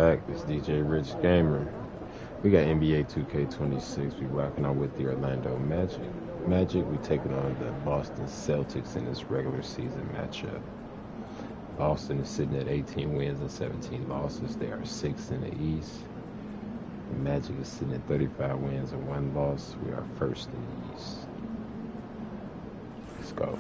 back. It's DJ Rich Gamer. We got NBA 2K26. We rocking out with the Orlando Magic. We taking on the Boston Celtics in this regular season matchup. Boston is sitting at 18 wins and 17 losses. They are 6th in the East. The Magic is sitting at 35 wins and 1 loss. We are 1st in the East. Let's go.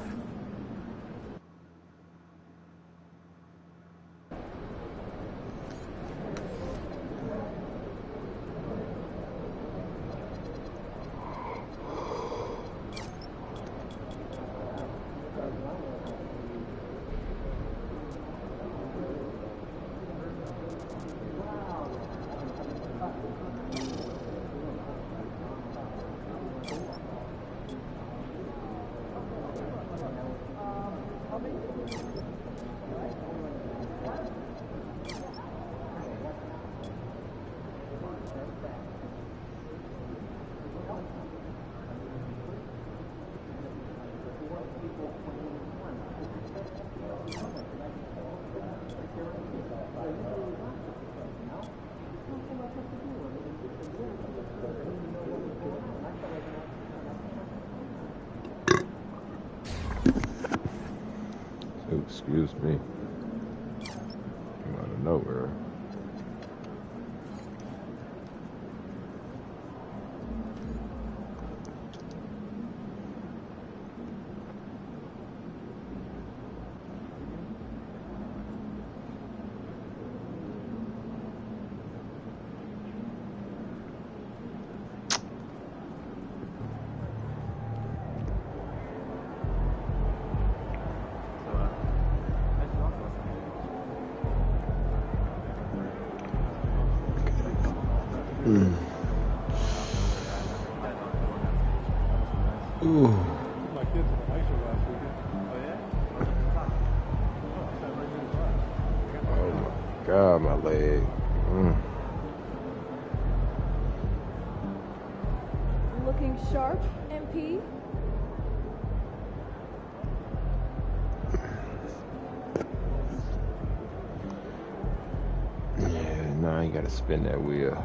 Excuse me. Came out of nowhere. Ooh. My kids were nicer last weekend. Oh yeah? Oh my God, my leg. Looking sharp, MP. Yeah, now you gotta spin that wheel.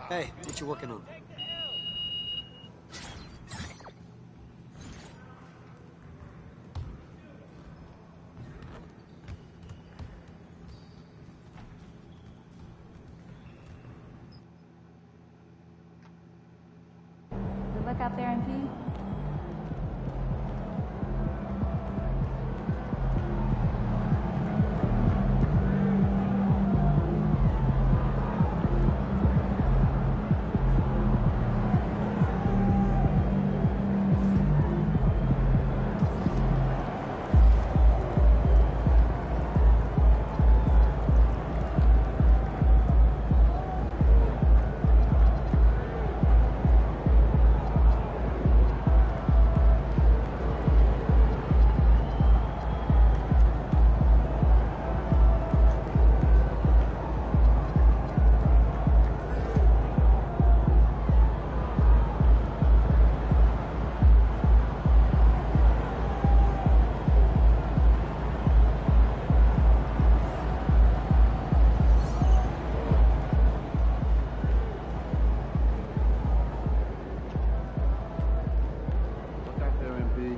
Hey, what you working on? Good luck out there, MP. Look out there, MP.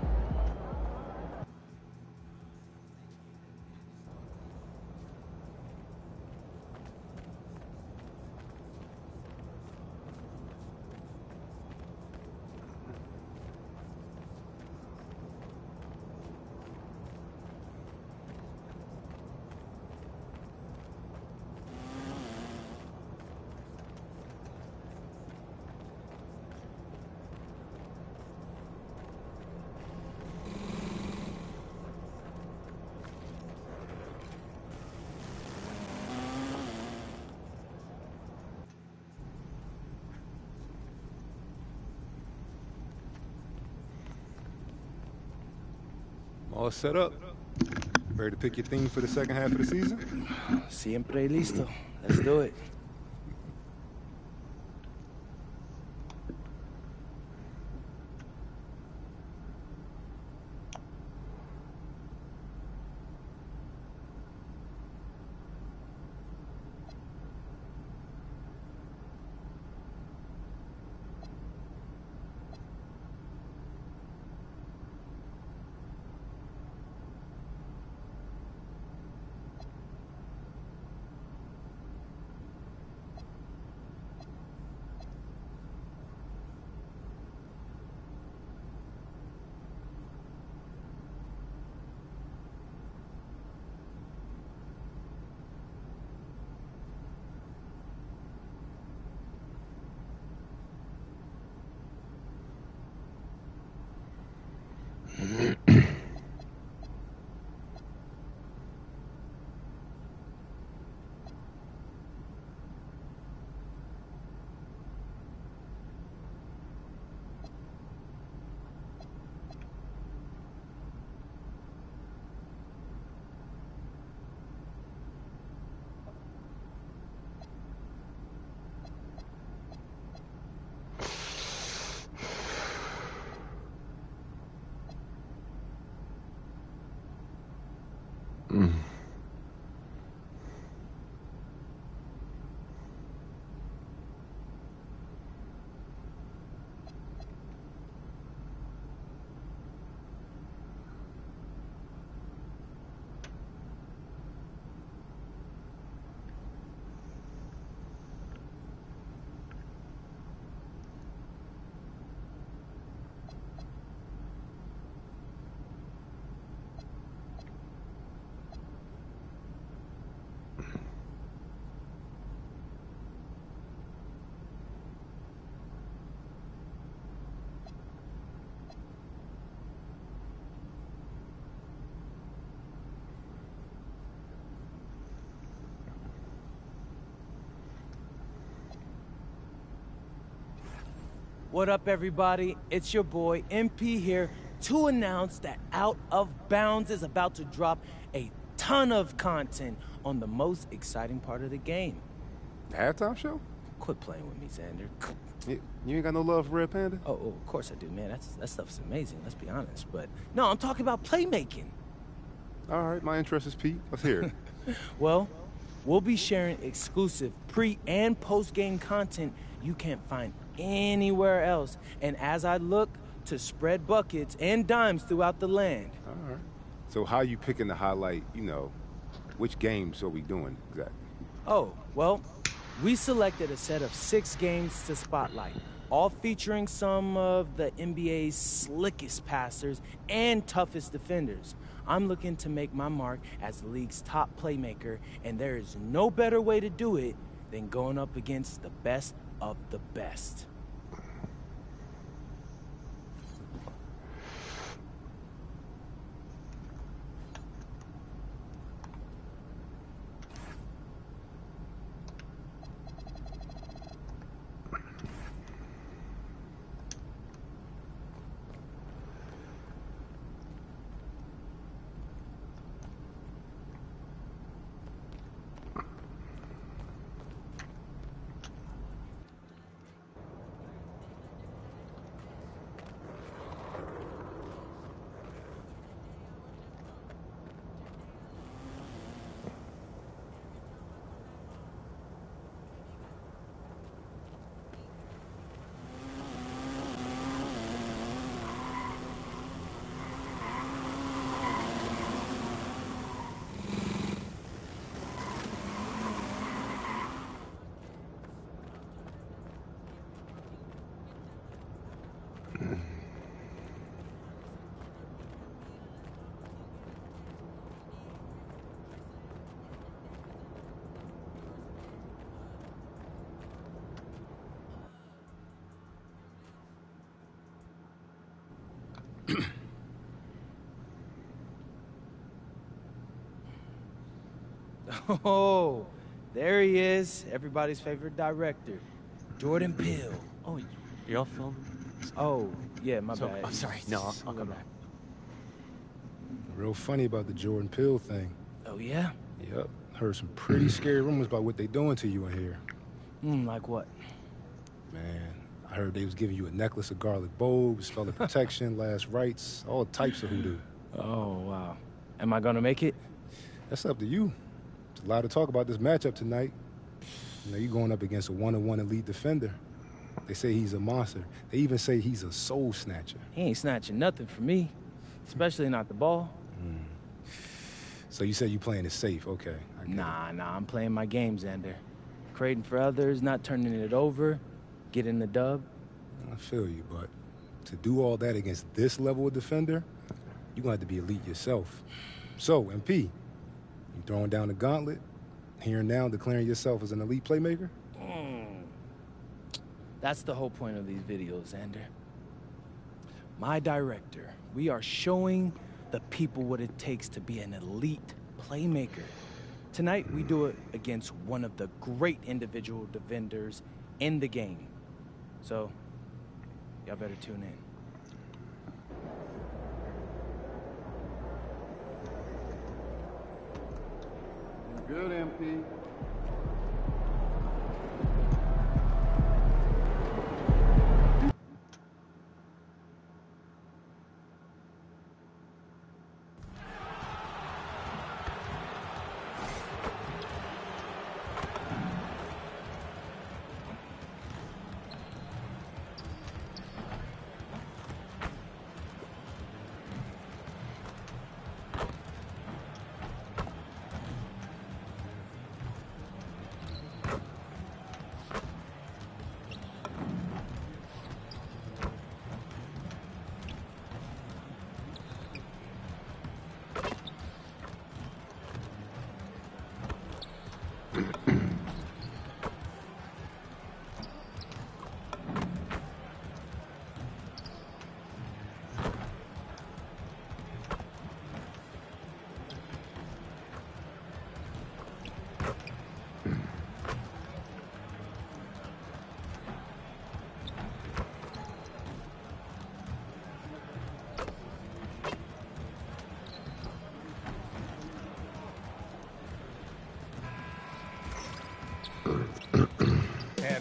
All set up. Ready to pick your theme for the second half of the season? Siempre listo. Let's do it. What up, everybody? It's your boy, MP here, to announce that Out of Bounds is about to drop a ton of content on the most exciting part of the game. The halftime show? Of Quit playing with me, Xander. You ain't got no love for Red Panda? Oh, of course I do, man. That stuff's amazing, let's be honest. But no, I'm talking about playmaking. All right, my interest is piqued. Let's hear it. Well, we'll be sharing exclusive pre- and post-game content you can't find anywhere else. And as I look to spread buckets and dimes throughout the land. All right. So how you picking to highlight, which games are we doing exactly? Oh, well, we selected a set of 6 games to spotlight, all featuring some of the NBA's slickest passers and toughest defenders. I'm looking to make my mark as the league's top playmaker, and there is no better way to do it than going up against the best of the best. Oh, there he is, everybody's favorite director, Jordan Peele. Oh, you're all filming? Oh, yeah, my So, bad. I'm sorry. No, I'll come back. Real funny about the Jordan Peele thing. Oh, yeah? Yep. Heard some pretty scary rumors about what they doing to you in here. Like what? Man, I heard they was giving you a necklace of garlic bulbs, spell of protection, last rites, all types of hoodoo. Oh, wow. Am I gonna make it? That's up to you. There's a lot of talk about this matchup tonight. You're going up against a one-on-one elite defender. They say he's a monster. They even say he's a soul snatcher. He ain't snatching nothing from me, especially not the ball. So you say you playing it safe, okay. I get it. Nah, I'm playing my game, Xander. Creating for others, not turning it over, getting the dub. I feel you, but to do all that against this level of defender, you're going to have to be elite yourself. So, MP, you throwing down the gauntlet, here and now declaring yourself as an elite playmaker? That's the whole point of these videos, Xander. My director, we are showing the people what it takes to be an elite playmaker. Tonight, we do it against one of the great individual defenders in the game. So, y'all better tune in. Good, MP.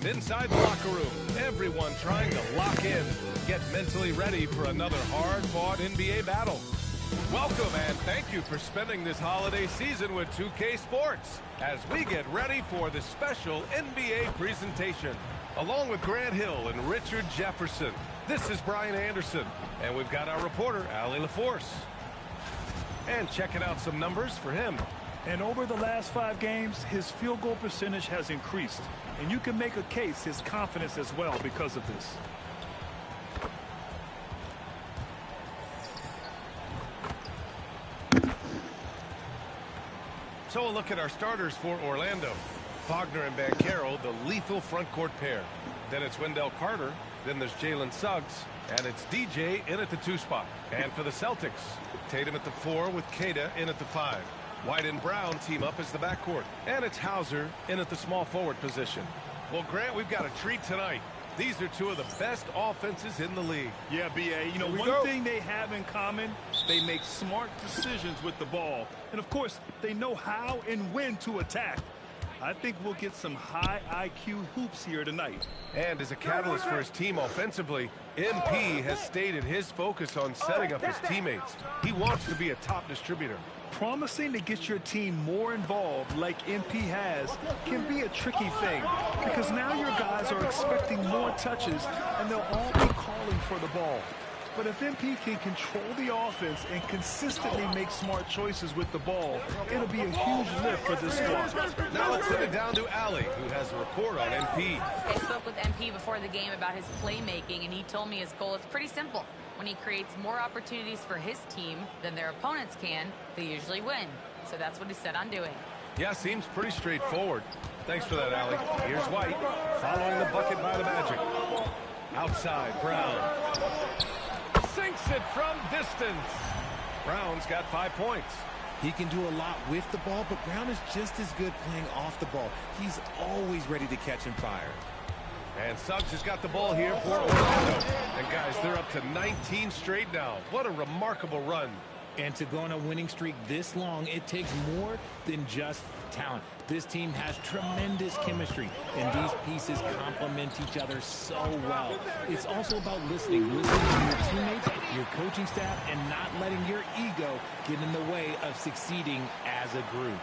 And inside the locker room, everyone trying to lock in, get mentally ready for another hard-fought NBA battle. Welcome and thank you for spending this holiday season with 2K Sports as we get ready for the special NBA presentation. Along with Grant Hill and Richard Jefferson, this is Brian Anderson, and we've got our reporter, Allie LaForce. And checking out some numbers for him. And over the last 5 games, his field goal percentage has increased. And you can make a case his confidence as well because of this. So a look at our starters for Orlando. Wagner and Banchero, the lethal front court pair. Then it's Wendell Carter. Then there's Jalen Suggs. And it's DJ in at the 2 spot. And for the Celtics, Tatum at the 4 with Queta in at the 5. White and Brown team up as the backcourt. And it's Hauser in at the small forward position. Well, Grant, we've got a treat tonight. These are 2 of the best offenses in the league. Yeah, B.A. You know, one thing they have in common, they make smart decisions with the ball. And, of course, they know how and when to attack. I think we'll get some high IQ hoops here tonight. And as a catalyst for his team offensively, MP has stated his focus on setting up his teammates. He wants to be a top distributor. Promising to get your team more involved like MP has can be a tricky thing because now your guys are expecting more touches and they'll all be calling for the ball. But if MP can control the offense and consistently make smart choices with the ball, it'll be a huge lift for this squad. Now let's send it down to Allie, who has a report on MP. I spoke with MP before the game about his playmaking, and he told me his goal is pretty simple. When he creates more opportunities for his team than their opponents can, they usually win. So that's what he's set on doing. Yeah, seems pretty straightforward. Thanks for that, Allie. Here's White, following the bucket by the Magic. Outside, Brown. Sinks it from distance. Brown's got 5 points. He can do a lot with the ball, but Brown is just as good playing off the ball. He's always ready to catch and fire. And Suggs has got the ball here for Orlando. And guys, they're up to 19 straight now. What a remarkable run. And to go on a winning streak this long, it takes more than just talent. This team has tremendous chemistry, and these pieces complement each other so well. It's also about listening to your teammates, your coaching staff, and not letting your ego get in the way of succeeding as a group.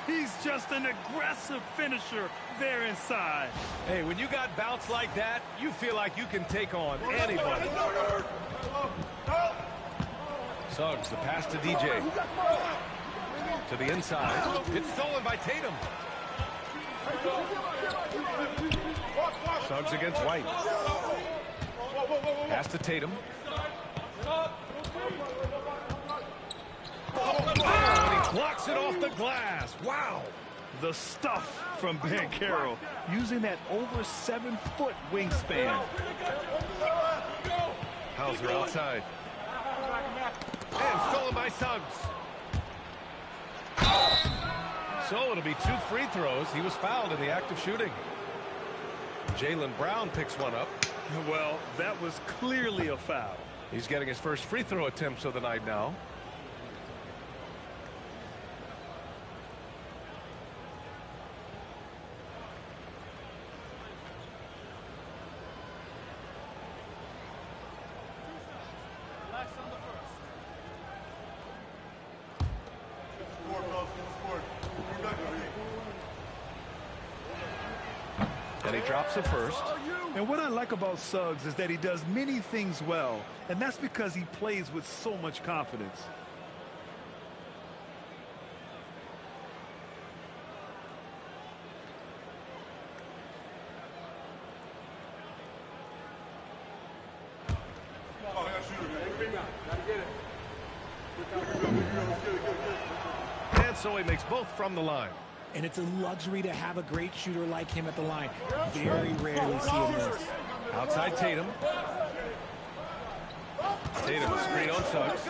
He's just an aggressive finisher there inside. Hey, when you got bounce like that, you feel like you can take on anybody. Suggs, the pass to DJ. To the inside. It's stolen by Tatum. Suggs against White. Pass to Tatum. Oh, and he blocks it off the glass. Wow. The stuff from Banchero, using that over 7-foot wingspan. Hauser outside. And stolen by Suggs. So it'll be 2 free throws. He was fouled in the act of shooting. Jalen Brown picks one up. Well, that was clearly a foul. He's getting his first free throw attempts of the night now. And he drops it first. And what I like about Suggs is that he does many things well, and that's because he plays with so much confidence. And so he makes both from the line. And it's a luxury to have a great shooter like him at the line. Very rarely see him miss. Outside Tatum. Tatum, a screen on Suggs.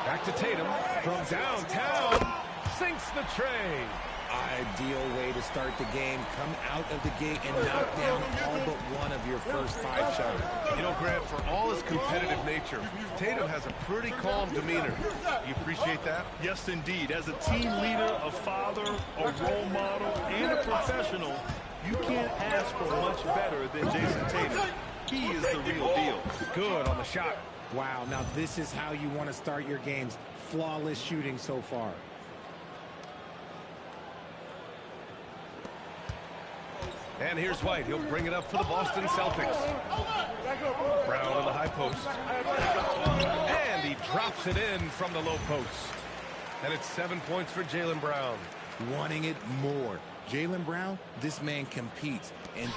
Back to Tatum. From downtown. Sinks the tray. Ideal way to start the game. Come out of the gate and knock down all but one of your first 5 shots. You know, Grant, for all his competitive nature, Tatum has a pretty calm demeanor. You appreciate that? Yes, indeed. As a team leader, a father, a role model, and a professional, You can't ask for much better than Jason Tatum. He is the real deal. Good on the shot. Wow, now this is how you want to start your games. Flawless shooting so far. And here's White. He'll bring it up for the Boston Celtics. Brown in the high post. And he drops it in from the low post. And it's 7 points for Jaylen Brown. Wanting it more. Jaylen Brown, this man competes. And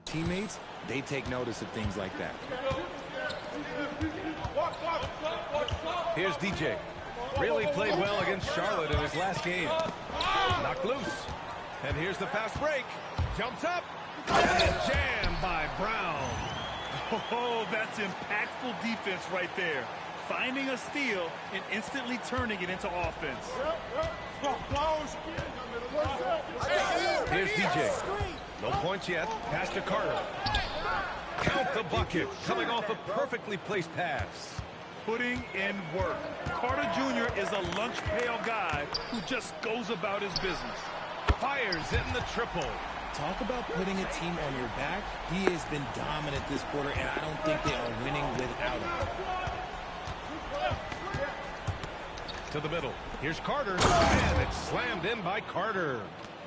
teammates, they take notice of things like that. Here's DJ. Really played well against Charlotte in his last game. Knocked loose. And here's the fast break. Jumps up. And jammed by Brown. Oh, that's impactful defense right there. Finding a steal and instantly turning it into offense. Here's DJ. No points yet. Pass to Carter. Count the bucket. Coming off a perfectly placed pass. Putting in work. Carter Jr. is a lunch pail guy who just goes about his business. Fires in the triple. Talk about putting a team on your back. He has been dominant this quarter, and I don't think they are winning without him. To the middle. Here's Carter. And it's slammed in by Carter.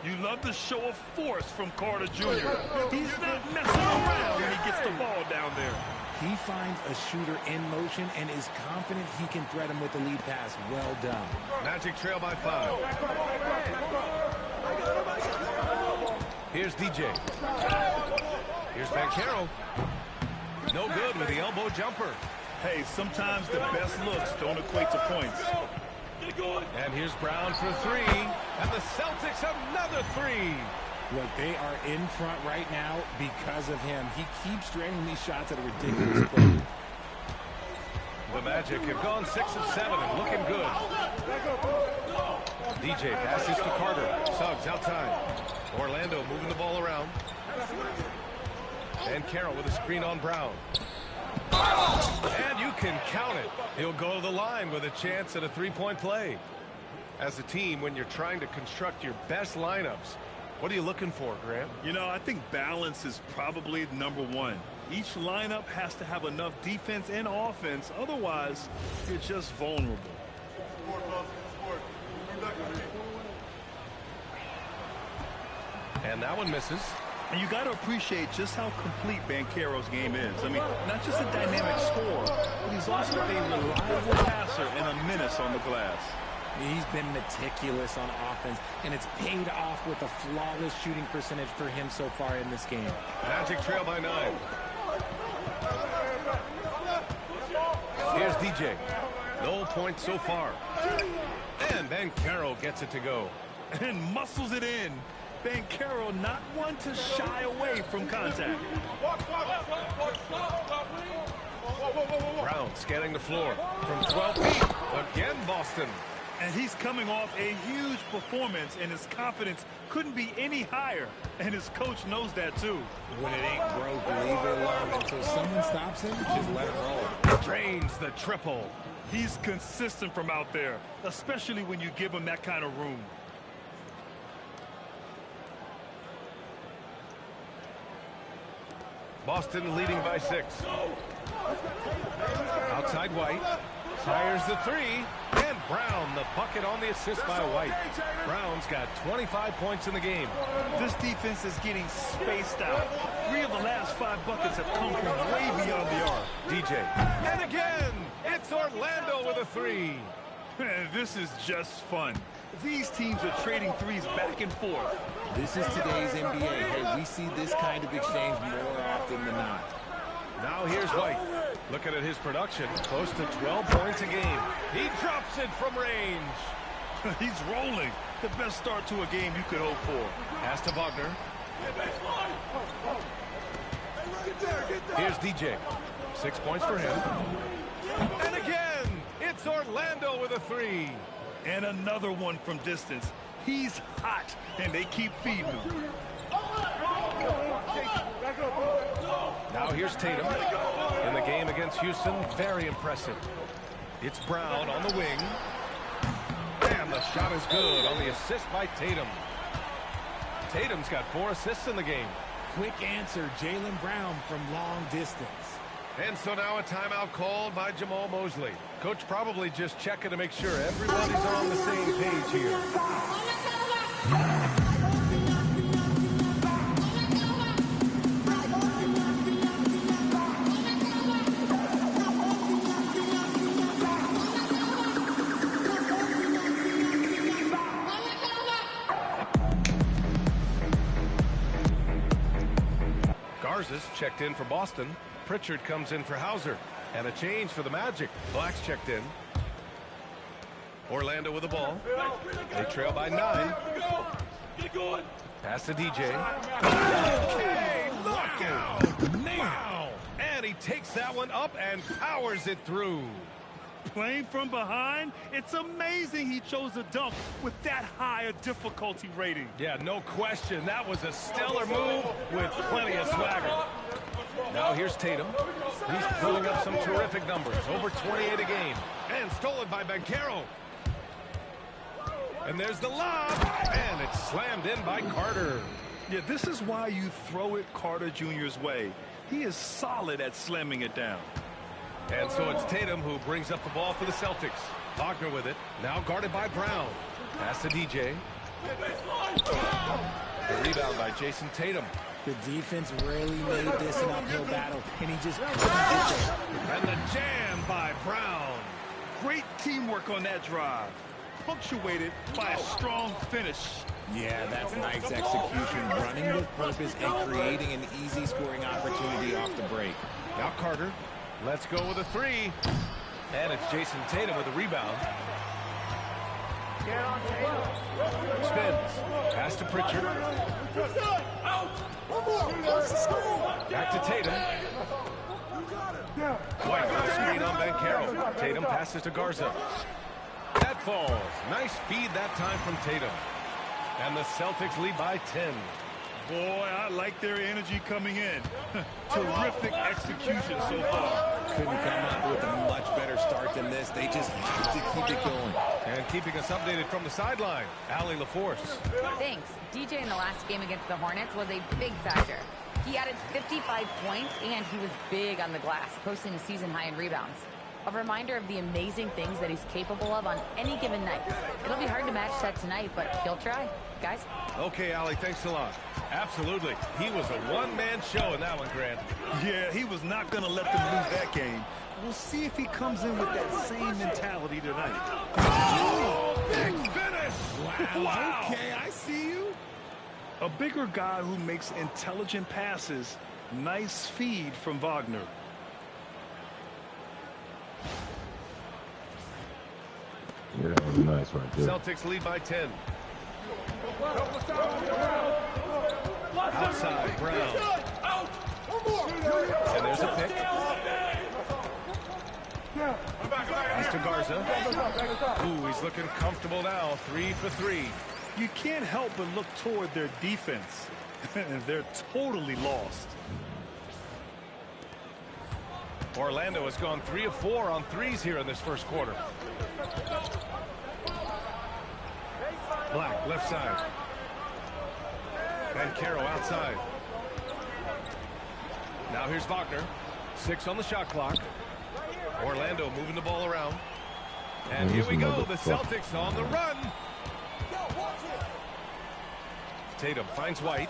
You love the show of force from Carter Jr. He's not messing around when he gets the ball down there. He finds a shooter in motion and is confident he can threat him with the lead pass. Well done. Magic trail by 5. Here's DJ. Here's Banchero. No good with the elbow jumper. Hey, sometimes the best looks don't equate to points. And here's Brown for 3. And the Celtics another 3. Look, they are in front right now because of him. He keeps draining these shots at a ridiculous clip. The Magic have gone 6 of 7 and looking good. DJ passes to Carter. Suggs outside. Orlando moving the ball around. And Carroll with a screen on Brown. And you can count it. He'll go to the line with a chance at a three-point play. As a team, when you're trying to construct your best lineups, what are you looking for, Grant? You know, I think balance is probably number one. Each lineup has to have enough defense and offense. Otherwise, you're just vulnerable. And that one misses. And you got to appreciate just how complete Banchero's game is. I mean, not just a dynamic scorer, but he's also a reliable passer and a menace on the glass. He's been meticulous on offense, and it's paid off with a flawless shooting percentage for him so far in this game. Magic trail by 9. Here's DJ. No points so far. And Banchero gets it to go. And muscles it in. Banchero not one to shy away from contact. Brown scanning the floor from 12 feet. Again, Boston. And he's coming off a huge performance, and his confidence couldn't be any higher. And his coach knows that, too. When it ain't broke, leave it alone. Until someone stops him, just let it roll. Drains the triple. He's consistent from out there, especially when you give him that kind of room. Boston leading by 6. Outside White. Fires the 3. And Brown, the bucket on the assist by White. Brown's got 25 points in the game. This defense is getting spaced out. 3 of the last 5 buckets have come from way beyond the arc. DJ. And again, it's Orlando with a 3. This is just fun. These teams are trading threes back and forth. This is today's NBA. Hey, we see this kind of exchange more often than not. Now here's White. Looking at his production, close to 12 points a game. He drops it from range. He's rolling. The best start to a game you could hope for. Pass to Wagner. Here's DJ. 6 points for him. And again, it's Orlando with a three. And another one from distance. He's hot, and they keep feeding him. Now here's Tatum. In the game against Houston, very impressive. It's Brown on the wing. And the shot is good on the assist by Tatum. Tatum's got 4 assists in the game. Quick answer, Jaylen Brown from long distance. And so now a timeout called by Jamal Mosley. Coach probably just checking to make sure everybody's on the same page here. Garza's checked in for Boston. Pritchard comes in for Hauser. And a change for the Magic. Black's checked in. Orlando with the ball. They trail by 9. Pass to DJ. Okay, look out! Wow! And he takes that one up and powers it through. Playing from behind, it's amazing he chose a dunk with that high a difficulty rating. Yeah, no question. That was a stellar move with plenty of swagger. Now here's Tatum. He's pulling up some terrific numbers. Over 28 a game. And stolen by Banchero. And there's the lob. And it's slammed in by Carter. Yeah, this is why you throw it Carter Jr.'s way. He is solid at slamming it down. And so it's Tatum who brings up the ball for the Celtics. Wagner with it. Now guarded by Brown. Pass to DJ. The rebound by Jason Tatum. The defense rarely made this an uphill battle, and he just couldn't get there. And the jam by Brown. Great teamwork on that drive. Punctuated by a strong finish. Yeah, that's nice execution. Running with purpose and creating an easy scoring opportunity off the break. Now Carter. Let's go with a three. And it's Jason Tatum with the rebound. Spins. Pass to Pritchard. Back to Tatum. White with a screen on Banchero. Tatum passes to Garza. That falls. Nice feed that time from Tatum. And the Celtics lead by 10. Boy, I like their energy coming in. Terrific execution so far. Couldn't come up with a much better start than this. They just have to keep it going. And keeping us updated from the sideline, Allie LaForce. Thanks. DJ in the last game against the Hornets was a big factor. He added 55 points, and he was big on the glass, posting a season high in rebounds. A reminder of the amazing things that he's capable of on any given night. It'll be hard to match that tonight, but he'll try. Guys? Okay, Allie, thanks a lot. Absolutely. He was a one-man show in that one, Grant. Yeah, he was not going to let them lose that game. We'll see if he comes in with that same mentality tonight. Oh, big finish! Wow. Okay, I see you. A bigger guy who makes intelligent passes. Nice feed from Wagner. Yeah, that was nice right there. Celtics lead by 10. Outside, Brown. And there's a pick. Pass to Garza. Ooh, he's looking comfortable now. 3 for 3. You can't help but look toward their defense. They're totally lost. Orlando has gone 3 of 4 on threes here in this first quarter. Black, left side. Banchero outside. Now here's Wagner. 6 on the shot clock. Orlando moving the ball around. And here we go. The Celtics on the run. Tatum finds White.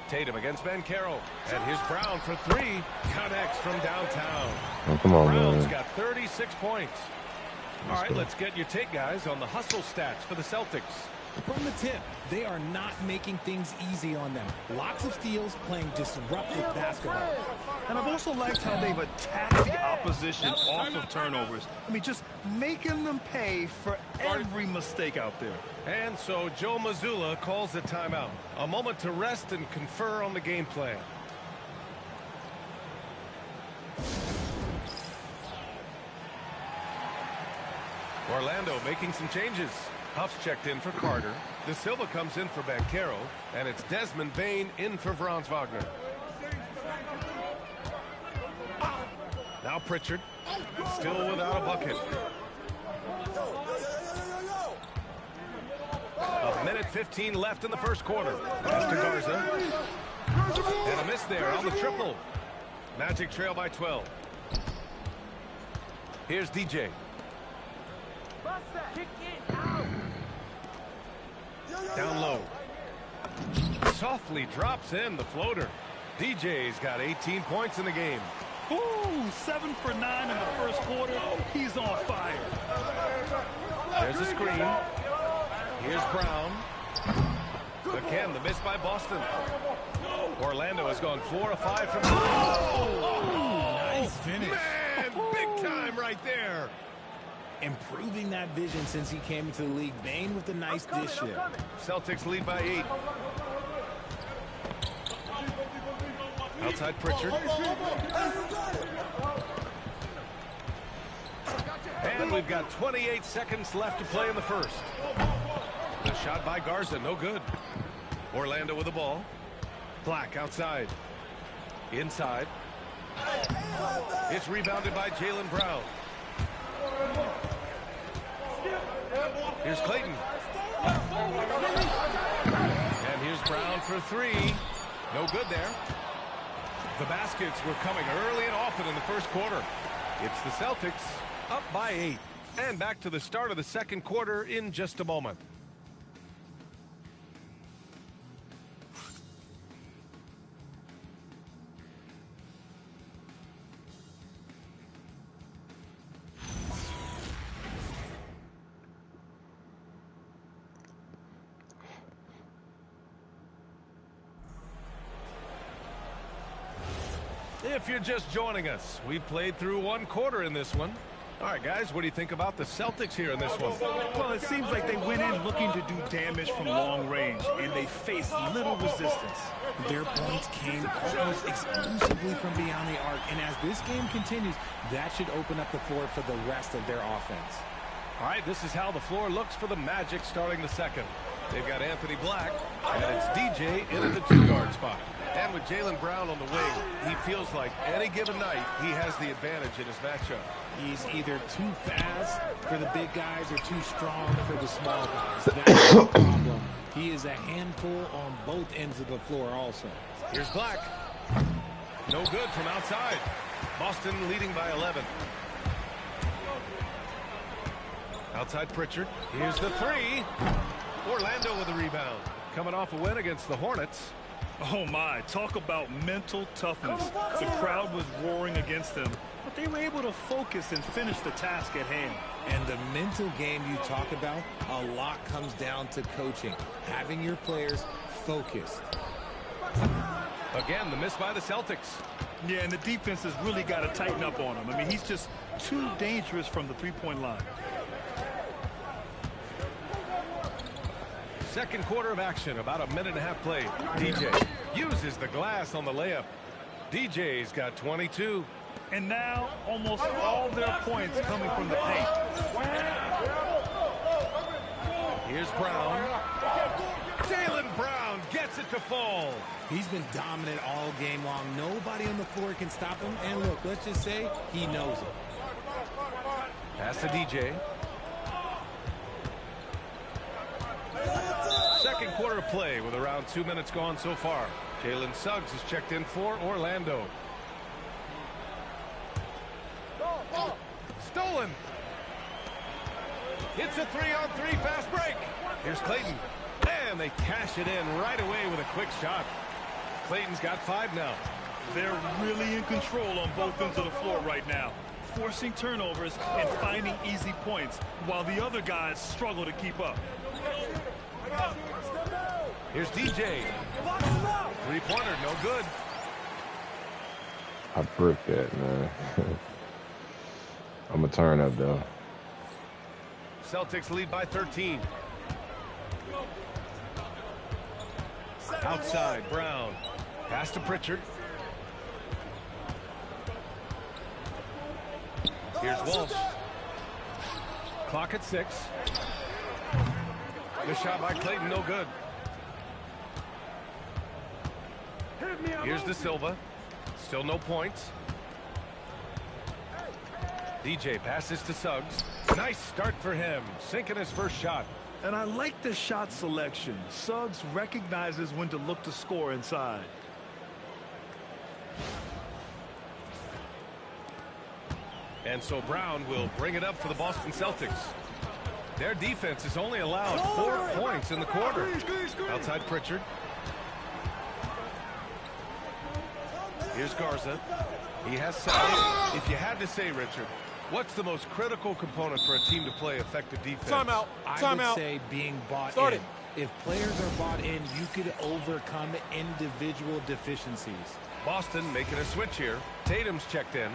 Tatum against Banchero. And here's Brown for 3. Connects from downtown. Oh, come on, Brown's man. got 36 points. All right, let's get your take, guys, on the hustle stats for the Celtics. From the tip, they are not making things easy on them. Lots of steals, playing disruptive basketball. And I've also liked how they've attacked the opposition off of turnovers. I mean, just making them pay for every mistake out there. And so Joe Mazzulla calls the timeout. A moment to rest and confer on the game plan. Orlando making some changes. Huff's checked in for Carter. De Silva comes in for Banchero. And it's Desmond Bane in for Franz Wagner. Now Pritchard. Still without a bucket. A minute 15 left in the first quarter. Pass to Garza. And a miss there on the triple. Magic trail by 12. Here's DJ. Down low. Softly drops in the floater. DJ's got 18 points in the game. Ooh, 7 for 9 in the first quarter. He's on fire. There's a screen. Here's Brown. Again, the miss by Boston. Orlando has gone 4 of 5 from... Nice finish. Man, big time right there. Improving that vision since he came into the league. Bane with a nice dish here. Celtics lead by 8. Outside Pritchard. And we've got 28 seconds left to play in the first. The shot by Garza, no good. Orlando with the ball. Black outside. Inside. It's rebounded by Jaylen Brown. Here's Clayton. And here's Brown for 3. No good there. The baskets were coming early and often in the first quarter. It's the Celtics up by 8. And back to the start of the second quarter in just a moment. If you're just joining us, we played through one quarter in this one. All right, guys, what do you think about the Celtics here in this one? Well, it seems like they went in looking to do damage from long range, and they faced little resistance. Their points came almost exclusively from beyond the arc, and as this game continues, that should open up the floor for the rest of their offense. All right, this is how the floor looks for the Magic starting the second. They've got Anthony Black, and it's DJ in at the 2-guard spot. And with Jaylen Brown on the wing, he feels like any given night he has the advantage in his matchup. He's either too fast for the big guys or too strong for the small guys. That's the problem. He is a handful on both ends of the floor also. Here's Black. No good from outside. Boston leading by 11. Outside Pritchard. Here's the 3. Orlando with a rebound. Coming off a win against the Hornets. Oh my, talk about mental toughness. The crowd was roaring against them, but they were able to focus and finish the task at hand. And the mental game you talk about, a lot comes down to coaching, having your players focused. Again, the miss by the Celtics. Yeah, and the defense has really got to tighten up on him. I mean, he's just too dangerous from the three-point line. Second quarter of action, about a minute and a half played. DJ uses the glass on the layup. DJ's got 22. And now almost all their points coming from the paint. Here's Brown. Jaylen Brown gets it to fall. He's been dominant all game long. Nobody on the floor can stop him. And look, let's just say he knows it. Pass to DJ. Second quarter of play with around 2 minutes gone so far. Jalen Suggs is checked in for Orlando. Stolen. It's a 3-on-3 fast break. Here's Clayton. And they cash it in right away with a quick shot. Clayton's got 5 now. They're really in control on both ends of the floor right now, forcing turnovers and finding easy points while the other guys struggle to keep up. Here's DJ. Three-pointer, no good. I bricked that, man. I'm going to turn up, though. Celtics lead by 13. Outside, Brown. Pass to Pritchard. Here's Walsh. Clock at 6. The shot by Clayton, no good. Here's De Silva. Still no points. DJ passes to Suggs. Nice start for him. Sinking his first shot. And I like the shot selection. Suggs recognizes when to look to score inside. And so Brown will bring it up for the Boston Celtics. Their defense has only allowed 4 points in the quarter. Outside Pritchard. Here's Garza. He has 7. If you had to say, Richard, what's the most critical component for a team to play effective defense? Timeout. I would say being bought in. If players are bought in, you could overcome individual deficiencies. Boston making a switch here. Tatum's checked in.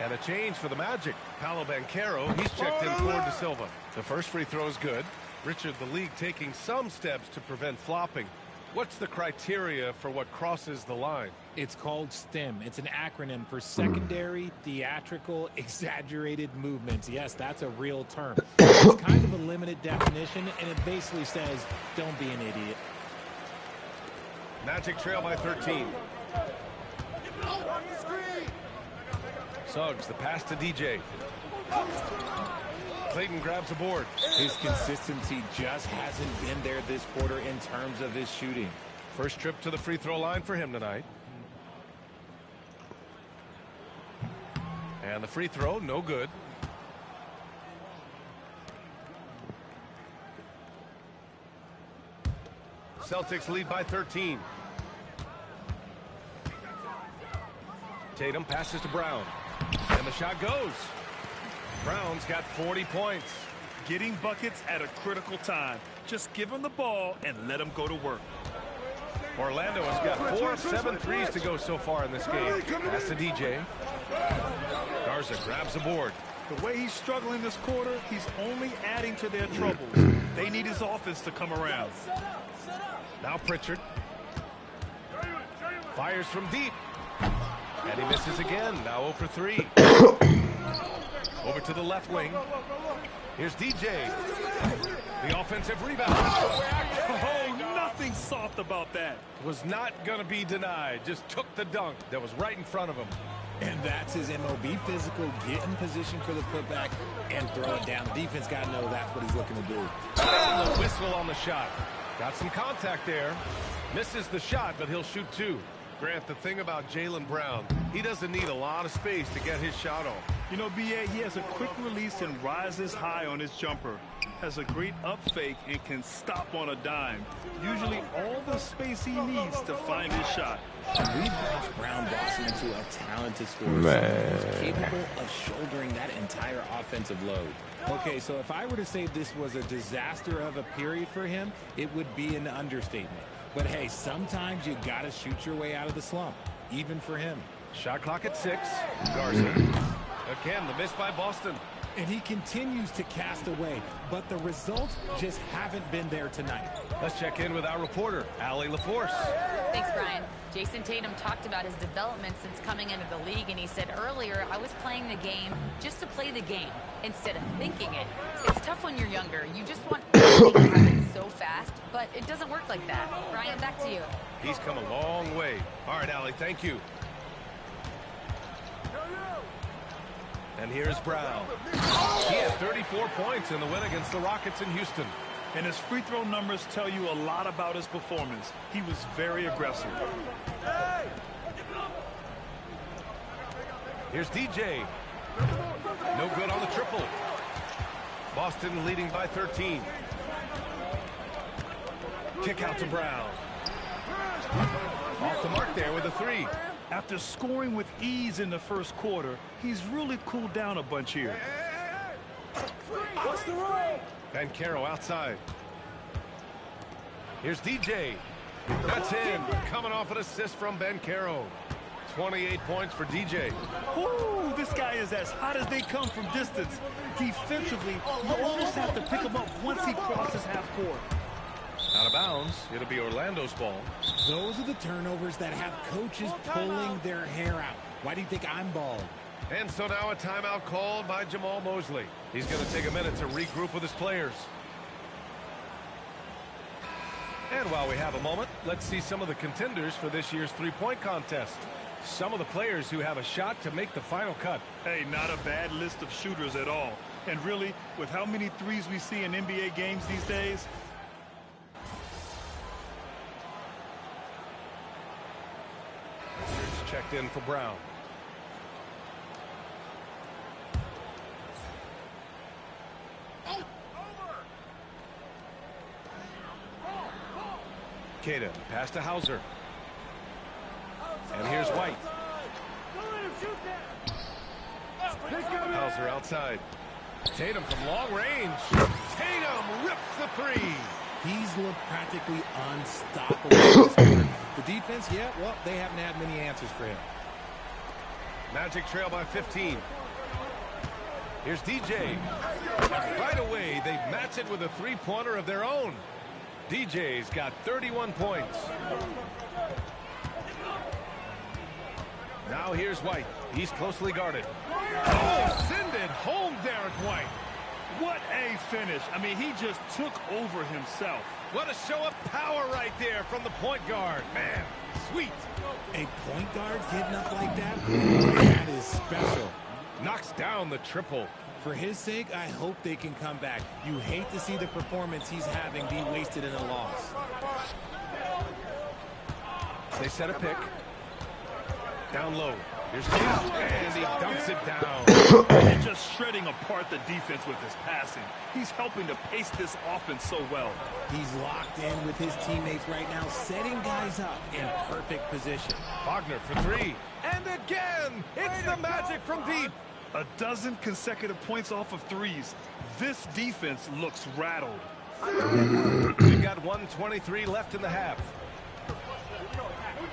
And a change for the Magic. Paolo Banchero, he's checked in for De Silva. The first free throw is good. Richard, the league taking some steps to prevent flopping. What's the criteria for what crosses the line? It's called STEM. It's an acronym for secondary, theatrical, exaggerated movements. Yes, that's a real term. It's kind of a limited definition, and it basically says, don't be an idiot. Magic trail by 13. Suggs, the pass to DJ. Clayton grabs the board. His consistency just hasn't been there this quarter in terms of his shooting. First trip to the free throw line for him tonight. And the free throw, no good. Celtics lead by 13. Tatum passes to Brown. And the shot goes. Brown's got 40 points. Getting buckets at a critical time. Just give him the ball and let him go to work. Orlando has got 4 of 7 threes to go so far in this game. Pass to DJ. Garza grabs the board. The way he's struggling this quarter, he's only adding to their troubles. They need his offense to come around. Now Pritchard. Fires from deep. And he misses again. Now 0 for 3. Over to the left wing. Here's DJ. The offensive rebound. Oh, nothing soft about that. Was not going to be denied. Just took the dunk that was right in front of him. And that's his MOB, physical, get in position for the putback, and throw it down. The defense got to know that's what he's looking to do. And the whistle on the shot. Got some contact there. Misses the shot, but he'll shoot 2. Grant, the thing about Jaylen Brown, he doesn't need a lot of space to get his shot off. You know, B.A., he has a quick release and rises high on his jumper. Has a great up fake and can stop on a dime. Usually all the space he needs to find his shot. We've watched Brown blossom into a talented scorer who's capable of shouldering that entire offensive load. Okay, so if I were to say this was a disaster of a period for him, it would be an understatement. But hey, sometimes you gotta shoot your way out of the slump, even for him. Shot clock at 6. Garza. Again, the miss by Boston. And he continues to cast away, but the results just haven't been there tonight. Let's check in with our reporter, Allie LaForce. Thanks, Brian. Jason Tatum talked about his development since coming into the league, and he said earlier, I was playing the game just to play the game instead of thinking it. It's tough when you're younger. You just want everything to happen so fast, but it doesn't work like that. Brian, back to you. He's come a long way. All right, Allie, thank you. And here's Brown. He had 34 points in the win against the Rockets in Houston. And his free throw numbers tell you a lot about his performance. He was very aggressive. Here's DJ. No good on the triple. Boston leading by 13. Kick out to Brown. Off the mark there with a 3. After scoring with ease in the first quarter, he's really cooled down a bunch here. Banchero outside. Here's DJ. That's in. Coming off an assist from Banchero. 28 points for DJ. Ooh, this guy is as hot as they come from distance. Defensively, you almost have to pick him up once he crosses half court. Out of bounds. It'll be Orlando's ball. Those are the turnovers that have coaches pulling their hair out. Why do you think I'm bald? And so now a timeout called by Jamal Mosley. He's going to take a minute to regroup with his players. And while we have a moment, let's see some of the contenders for this year's three-point contest. Some of the players who have a shot to make the final cut. Hey, not a bad list of shooters at all. And really, with how many threes we see in NBA games these days, here's checked in for Brown. Cada, pass to Hauser. And here's White. Hauser outside. Tatum from long range. Tatum rips the three. He's looked practically unstoppable. The defense, yeah, well, they haven't had many answers for him. Magic trail by 15. Here's DJ. Right away, they match it with a three-pointer of their own. DJ's got 31 points. Now here's White. He's closely guarded. Oh, send it home, Derek White. what a finish. I mean, he just took over himself. What a show of power right there from the point guard. Man, sweet. A point guard getting up like that? That is special. Knocks down the triple. For his sake, I hope they can come back. You hate to see the performance he's having be wasted in a loss. They set a pick. Down low. Here's Tatum, and he dumps it down. And just shredding apart the defense with his passing. He's helping to pace this offense so well. He's locked in with his teammates right now, setting guys up in perfect position. Wagner for three. And again, it's the Magic from deep. A dozen consecutive points off of threes. This defense looks rattled. We've got 1:23 left in the half.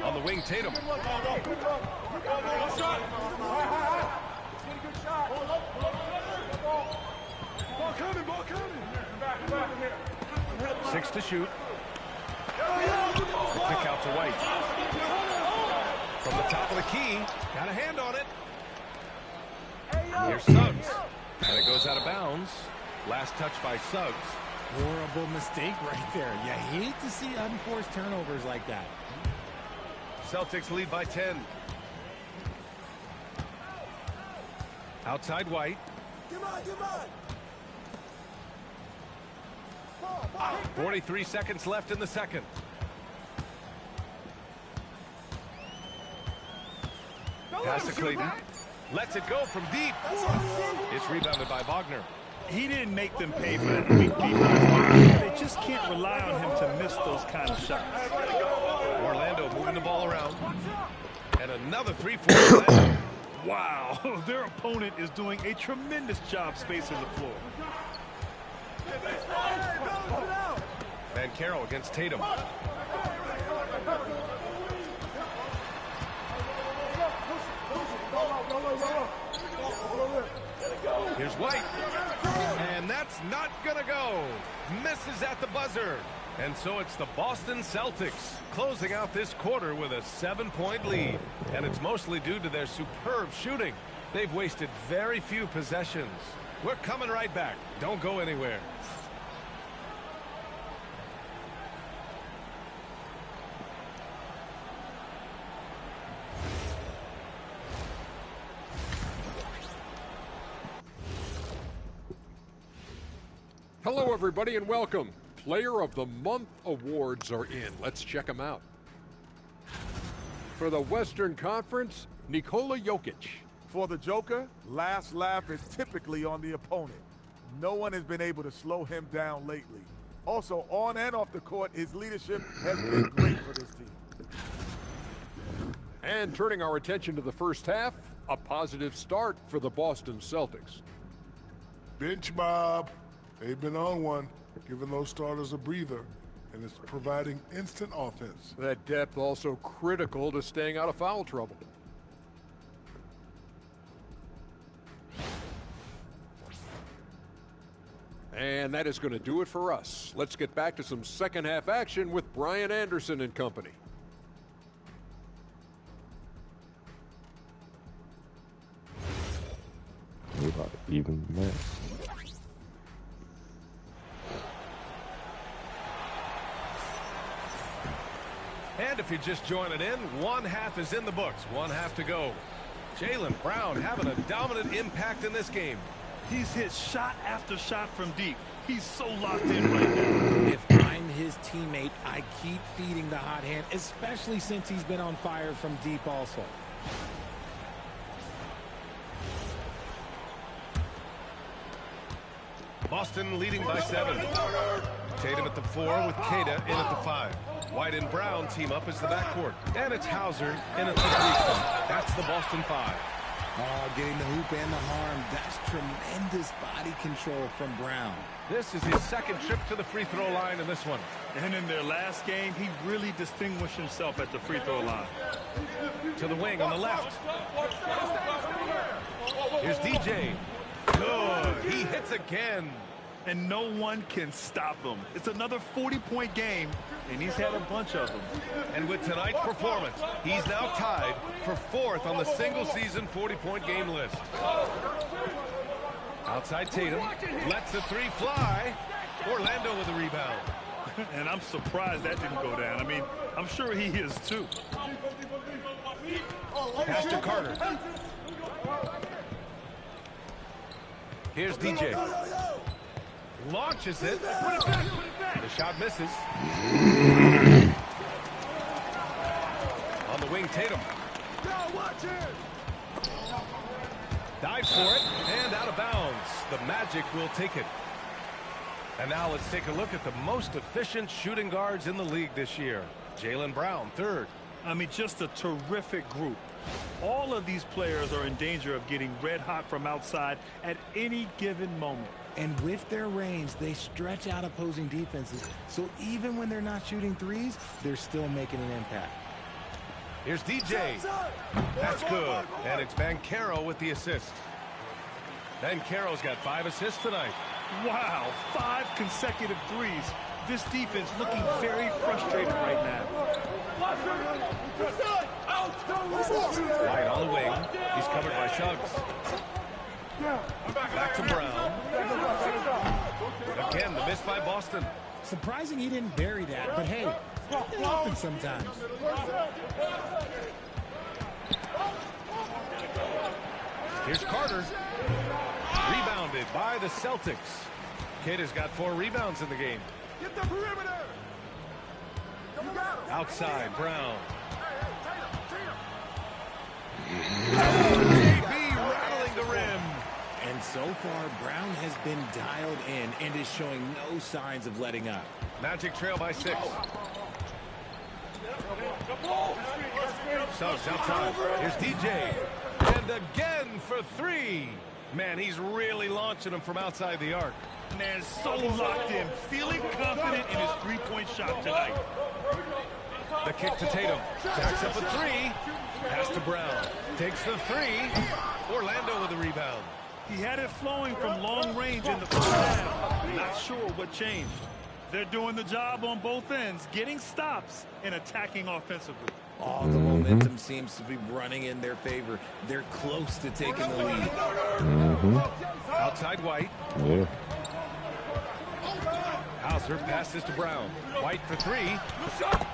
On the wing, Tatum. Ball coming. 6 to shoot. The kick out to White. From the top of the key. Got a hand on it. Here's Suggs. And it goes out of bounds. Last touch by Suggs. Horrible mistake right there. You hate to see unforced turnovers like that. Celtics lead by 10. Outside White. 43 seconds left in the second. Pass to Clayton. Lets it go from deep. It's rebounded by Wagner. He didn't make them pay for that weak defense. They just can't rely on him to miss those kind of shots. Orlando moving the ball around. And another 3 for Orlando. Wow, their opponent is doing a tremendous job spacing the floor. Banchero against Tatum. Here's White. And that's not gonna go. Misses at the buzzer. And so it's the Boston Celtics closing out this quarter with a 7-point lead. And it's mostly due to their superb shooting. They've wasted very few possessions. We're coming right back. Don't go anywhere. Hello, everybody, and welcome. Player of the Month awards are in. Let's check them out. For the Western Conference, Nikola Jokic. For the Joker, last laugh is typically on the opponent. No one has been able to slow him down lately. Also, on and off the court, his leadership has been great for this team. And turning our attention to the first half, a positive start for the Boston Celtics. Bench Bob. They've been on one, giving those starters a breather. and it's providing instant offense. That depth also critical to staying out of foul trouble. And that is going to do it for us. Let's get back to some second half action with Brian Anderson and company. We're about to even the match. And if you're just joining in, one half is in the books. One half to go. Jaylen Brown having a dominant impact in this game. He's hit shot after shot from deep. He's so locked in right now. If I'm his teammate, I keep feeding the hot hand, especially since he's been on fire from deep also. Boston leading by 7. Tatum at the 4 with Queta in at the 5. White and Brown team up as the backcourt. And it's Hauser in at the 3 spot. That's the Boston 5. Oh, getting the hoop and the harm. That's tremendous body control from Brown. This is his second trip to the free throw line in this one. And in their last game, he really distinguished himself at the free throw line. To the wing on the left. Here's DJ. Good. He hits again. And no one can stop him. It's another 40-point game, and he's had a bunch of them. And with tonight's performance, he's now tied for 4th on the single-season 40-point game list. Outside Tatum, lets the 3 fly. Orlando with a rebound. And I'm surprised that didn't go down. I mean, I'm sure he is too. Pass to Carter. Here's DJ. Launches it. The shot misses. On the wing, Tatum. Dives for it, and out of bounds. The Magic will take it. And now let's take a look at the most efficient shooting guards in the league this year. Jaylen Brown, 3rd. I mean, just a terrific group. All of these players are in danger of getting red hot from outside at any given moment. And with their range, they stretch out opposing defenses. So even when they're not shooting threes, they're still making an impact. Here's DJ. That's good. And it's Banchero with the assist. Banchero's got 5 assists tonight. Wow, 5 consecutive threes. This defense looking very frustrated right now. White on the wing. He's covered by Suggs. Back to Brown. Again, the miss by Boston. Surprising he didn't bury that, but hey, it happens sometimes. Here's Carter. Rebounded by the Celtics. Queta's got 4 rebounds in the game. Get the perimeter. Outside, Brown. JB rattling the rim. And so far, Brown has been dialed in and is showing no signs of letting up. Magic trail by 6. Suggs outside. Here's DJ. And again for 3. Man, he's really launching them from outside the arc. Man, so locked in, feeling confident in his three-point shot tonight. The kick to Tatum. Jacks up a 3. Pass to Brown. Takes the 3. Orlando with the rebound. He had it flowing from long range in the first half. Not sure what changed. They're doing the job on both ends, getting stops and attacking offensively. All the momentum seems to be running in their favor. They're close to taking the lead. Outside White. Yeah. Hauser passes to Brown. White for 3.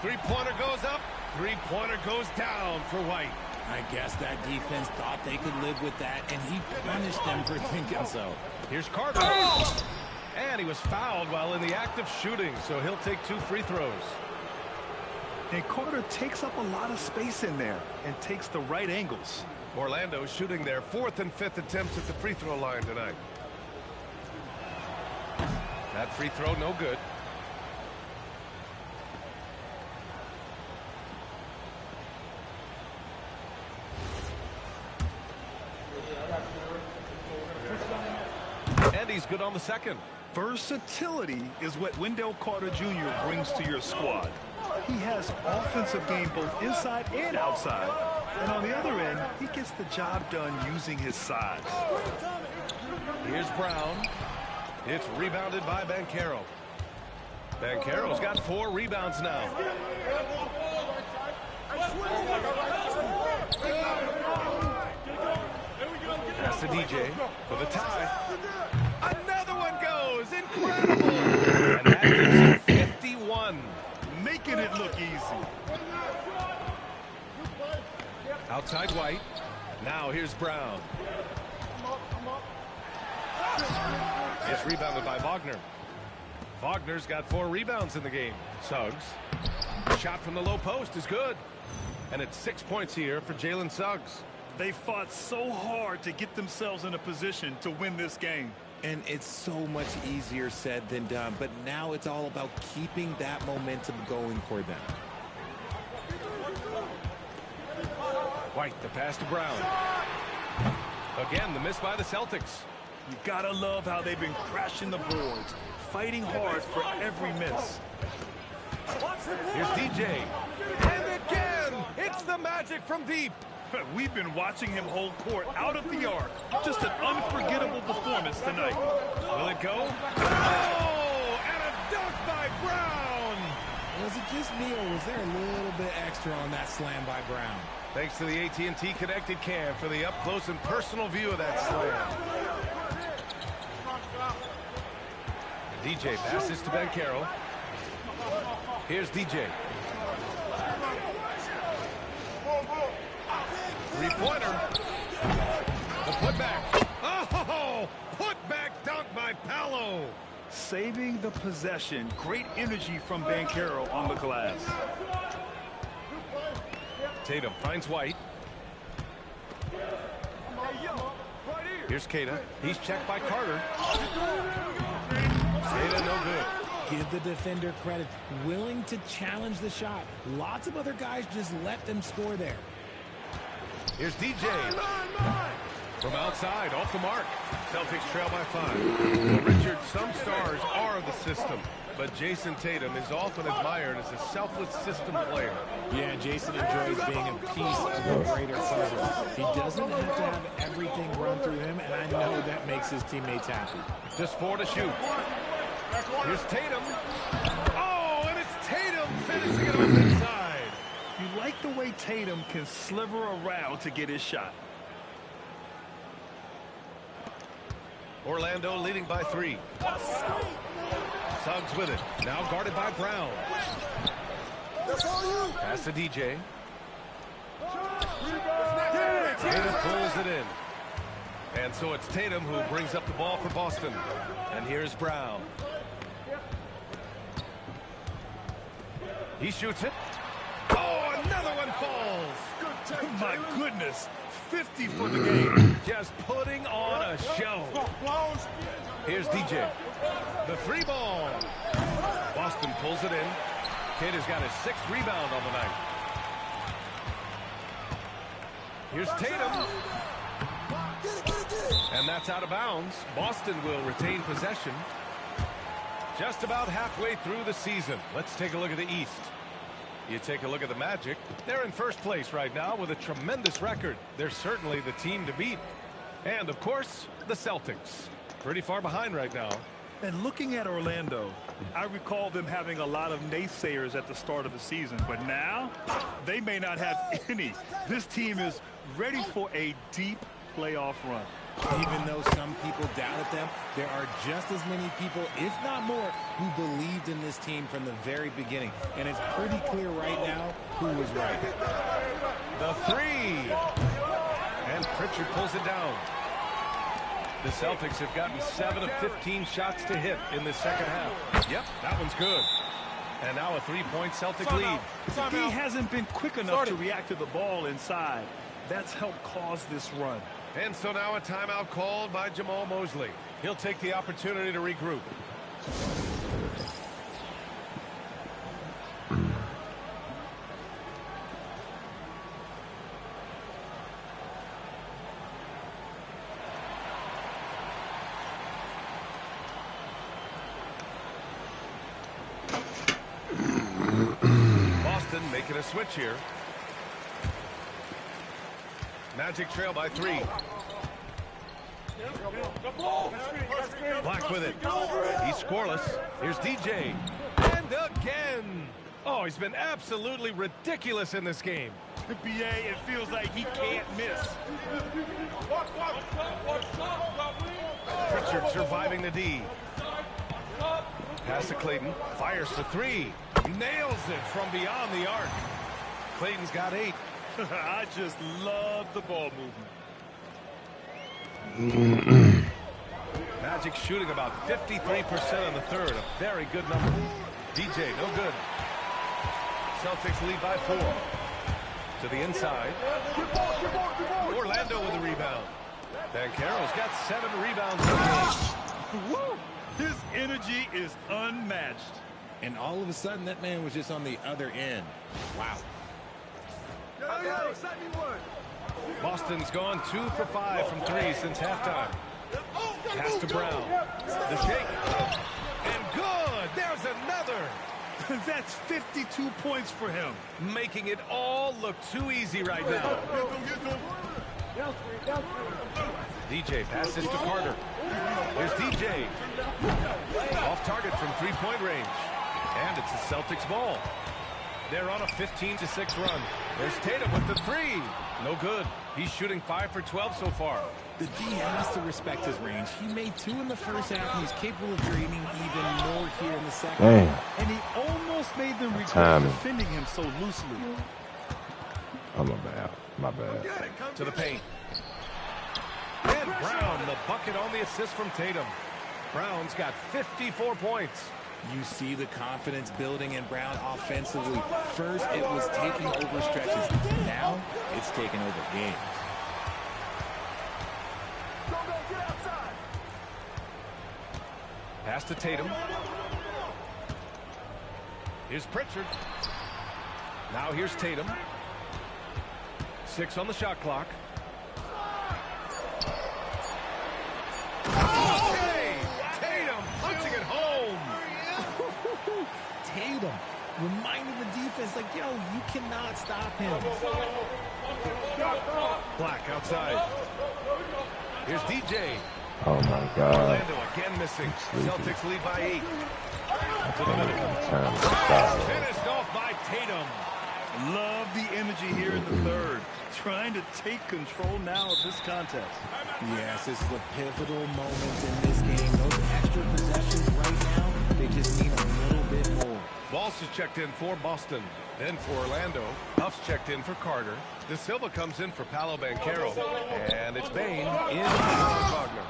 3-pointer goes up. 3-pointer goes down for White. I guess that defense thought they could live with that, and he punished them for thinking so. Here's Carter. And he was fouled while in the act of shooting, so he'll take 2 free throws. And Carter takes up a lot of space in there and takes the right angles. Orlando shooting their 4th and 5th attempts at the free throw line tonight. That free throw no good. And he's good on the second. Versatility is what Wendell Carter Jr. brings to your squad. He has offensive game both inside and outside. And on the other end, he gets the job done using his size. Here's Brown. It's rebounded by Banchero. Banchero's got 4 rebounds now. Pass to DJ for the tie. Another one goes. Incredible. And that gives him 51. Making it look easy. Outside White. Now here's Brown. It's rebounded by Wagner. Wagner's got 4 rebounds in the game. Suggs. Shot from the low post is good. And it's 6 points here for Jalen Suggs. They fought so hard to get themselves in a position to win this game. And it's so much easier said than done. But now it's all about keeping that momentum going for them. White, the pass to Brown. Again, the miss by the Celtics. You gotta love how they've been crashing the boards, fighting hard for every miss. Here's DJ. And again, it's the Magic from deep. We've been watching him hold court out of the arc. Just an unforgettable performance tonight. Will it go? Oh, and a dunk by Brown. Was it just me, or was there a little bit extra on that slam by Brown? Thanks to the AT&T Connected Cam for the up-close and personal view of that slam. DJ passes to Banchero. Here's DJ. Three-pointer. The putback. Oh, putback dunk by Paolo. Saving the possession. Great energy from Banchero on the glass. Tatum finds White. Here's Keita. He's checked by Carter. Keita no good. Give the defender credit. Willing to challenge the shot. Lots of other guys just let them score there. Here's DJ. From outside, off the mark. Celtics trail by 5. Well, Richard, some stars are the system, but Jason Tatum is often admired as a selfless system player. Yeah, Jason enjoys being a piece of a greater puzzle. He doesn't have to have everything run through him, and I know that makes his teammates happy. Just 4 to shoot. Here's Tatum. Oh, and it's Tatum finishing it off inside. You like the way Tatum can sliver around to get his shot. Orlando leading by 3. Suggs with it. Now guarded by Brown. Pass to DJ. Tatum pulls it in. And so it's Tatum who brings up the ball for Boston. And here's Brown. He shoots it. Oh, another one falls. My goodness. 50 for the game. Just putting on a show. Here's DJ. The 3 ball. Boston pulls it in. Keita's got his 6th rebound on the night. Here's Tatum. And that's out of bounds. Boston will retain possession. Just about halfway through the season. Let's take a look at the East. You take a look at the Magic. They're in first place right now with a tremendous record. They're certainly the team to beat. And, of course, the Celtics. Pretty far behind right now. And looking at Orlando, I recall them having a lot of naysayers at the start of the season. But now, they may not have any. This team is ready for a deep playoff run. Even though some people doubted them, there are just as many people, if not more, who believed in this team from the very beginning. And it's pretty clear right now who was right. The 3. And Pritchard pulls it down. The Celtics have gotten 7 of 15 shots to hit in the second half. Yep, that one's good. And now a 3-point Celtic lead. He hasn't been quick enough to react to the ball inside. That's helped cause this run. And so now a timeout called by Jamal Mosley. He'll take the opportunity to regroup. Making a switch here. Magic trail by 3. Black with it. He's scoreless. Here's DJ. And again. Oh, he's been absolutely ridiculous in this game. NBA, it feels like he can't miss. Pritchard surviving the D. Pass to Clayton. Fires for 3. Nails it from beyond the arc. Clayton's got 8. I just love the ball movement. Magic shooting about 53% in the third. A very good number. DJ, no good. Celtics lead by 4. To the inside. Orlando with the rebound. Banchero's got 7 rebounds in the game. His energy is unmatched. And all of a sudden, that man was just on the other end. Wow. Boston's gone 2 for 5 from 3 since halftime. Pass to Brown. The shake. And good. There's another. That's 52 points for him. Making it all look too easy right now. DJ passes to Carter. Here's DJ. Off target from 3-point range. And it's the Celtics ball. They're on a 15-6 run. There's Tatum with the 3. No good. He's shooting 5 for 12 so far. The D has to respect his range. He made 2 in the first half, and he's capable of draining even more here in the second. Damn. And he almost made them regret defending him so loosely. Oh, my bad. My bad. To the paint. And Brown, the bucket on the assist from Tatum. Brown's got 54 points. You see the confidence building in Brown offensively. First, it was taking over stretches. Now, it's taking over games. Pass to Tatum. Here's Pritchard. Now here's Tatum. 6 on the shot clock. Okay! Tatum punching it home. Tatum reminding the defense, like, yo, you cannot stop him. Black outside. Here's DJ. Oh, my God. Orlando again missing. Celtics lead by 8. To the middle. Finished off by Tatum. Love the energy here in the third. Trying to take control now of this contest. Yes, this is a pivotal moment in this game. Those extra possessions right now, they just need a little bit more. Walsh is checked in for Boston. Then for Orlando. Huff's checked in for Carter. De Silva comes in for Paolo Banchero. And it's Bane in for Wagner.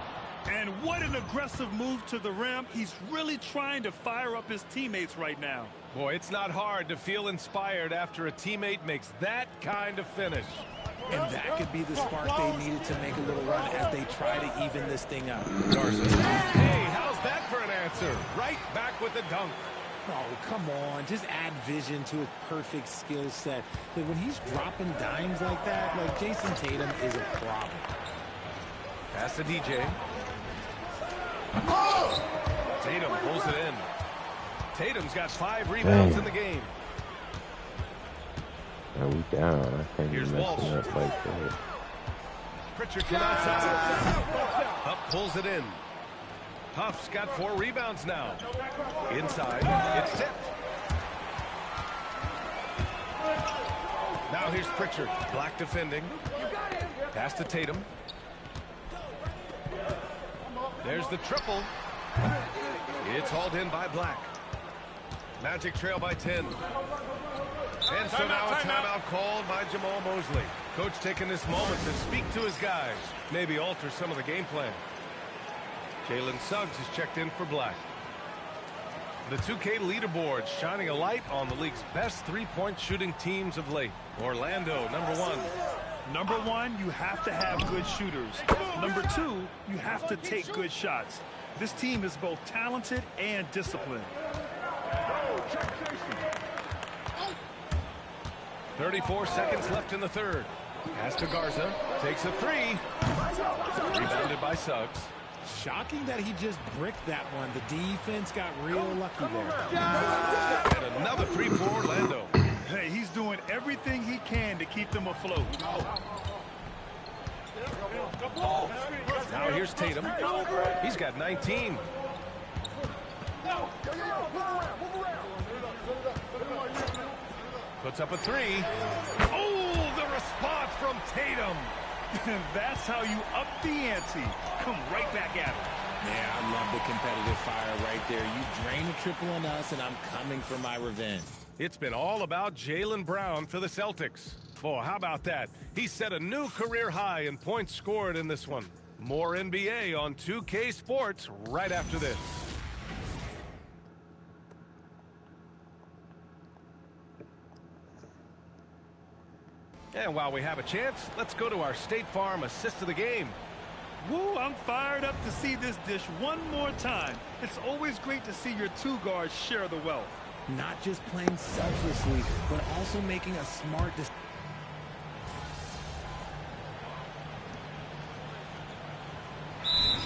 And what an aggressive move to the rim. He's really trying to fire up his teammates right now. Boy, it's not hard to feel inspired after a teammate makes that kind of finish. And that could be the spark they needed to make a little run as they try to even this thing up. Garza. Hey, how's that for an answer? Right back with the dunk. Oh, come on. Just add vision to his perfect skill set. But when he's dropping dimes like that, like, Jason Tatum is a problem. Pass to DJ. Tatum pulls it in. Tatum's got 5 rebounds in the game. Now we down. I can't Here's be messing up like that. Pritchard from outside. Huff pulls it in. Huff's got 4 rebounds now. Inside. It's tipped. Now here's Pritchard. Black defending. Pass to Tatum. There's the triple. It's hauled in by Black. Magic trail by 10. And so now a timeout called by Jamal Mosley. Coach taking this moment to speak to his guys. Maybe alter some of the game plan. Jalen Suggs is checked in for Black. The 2K leaderboard shining a light on the league's best 3-point shooting teams of late. Orlando, number 1. Number 1, you have to have good shooters. Number 2, you have to take good shots. This team is both talented and disciplined. 34 seconds left in the third. Pass to Garza. Takes a 3. Rebounded by Suggs. Shocking that he just bricked that one. The defense got real lucky there. And another 3 for Orlando. Hey, he's doing everything he can to keep them afloat. Now here's Tatum. He's got 19. Puts up a three. Oh, the response from Tatum. That's how you up the ante. Come right back at him. Yeah, I love the competitive fire right there. You drain a triple on us, and I'm coming for my revenge. It's been all about Jaylen Brown for the Celtics. Boy, how about that? He set a new career high in points scored in this one. More NBA on 2K Sports right after this. And while we have a chance, let's go to our State Farm assist of the game. Woo, I'm fired up to see this dish one more time. It's always great to see your two guards share the wealth. Not just playing selflessly, but also making a smart decision.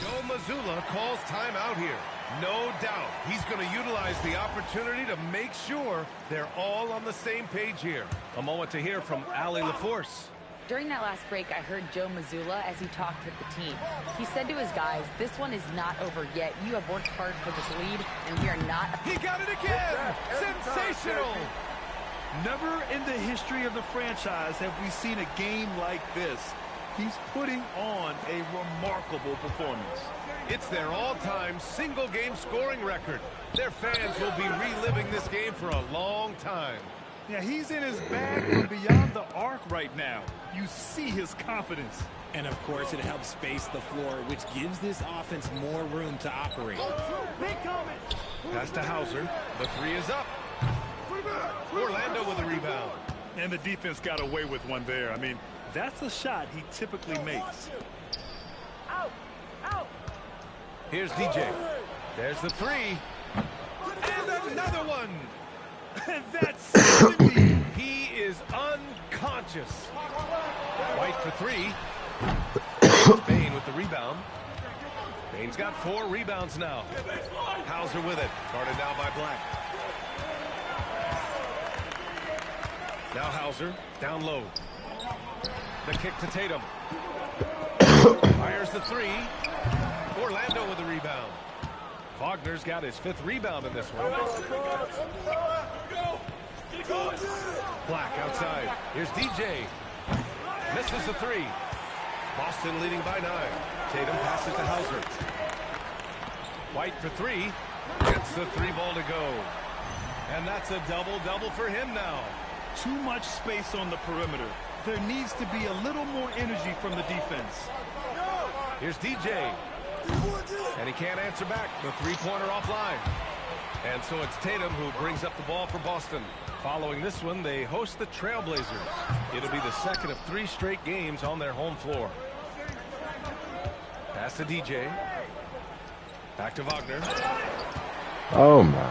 Joe Mazzulla calls timeout here. No doubt he's going to utilize the opportunity to make sure they're all on the same page here. A moment to hear from Allie LaForce. During that last break, I heard Joe Mazzulla as he talked with the team. He said to his guys, this one is not over yet. You have worked hard for this lead, and we are not... He got it again! Sensational! Never in the history of the franchise have we seen a game like this. He's putting on a remarkable performance. It's their all-time single-game scoring record. Their fans will be reliving this game for a long time. Yeah, he's in his bag from beyond the arc right now. You see his confidence. And, of course, it helps space the floor, which gives this offense more room to operate. Pass to Hauser. The three is up. Orlando with a rebound. And the defense got away with one there. I mean, that's a shot he typically makes. Here's DJ. There's the three. And another one. And that's 70. He is unconscious. White for three. Bain with the rebound. Bain's got 4 rebounds now. Hauser with it. Guarded now by Black. Now Hauser down low. The kick to Tatum. Fires the three. Orlando with the rebound. Wagner's got his 5th rebound in this one. Black outside. Here's DJ. Misses the three. Boston leading by 9. Tatum passes to Hauser. White for three. Gets the 3-ball to go. And that's a double-double for him now. Too much space on the perimeter. There needs to be a little more energy from the defense. Here's DJ. And he can't answer back. The three-pointer offline. And so it's Tatum who brings up the ball for Boston. Following this one, they host the Trailblazers. It'll be the second of 3 straight games on their home floor. Pass to DJ. Back to Wagner. Oh, my.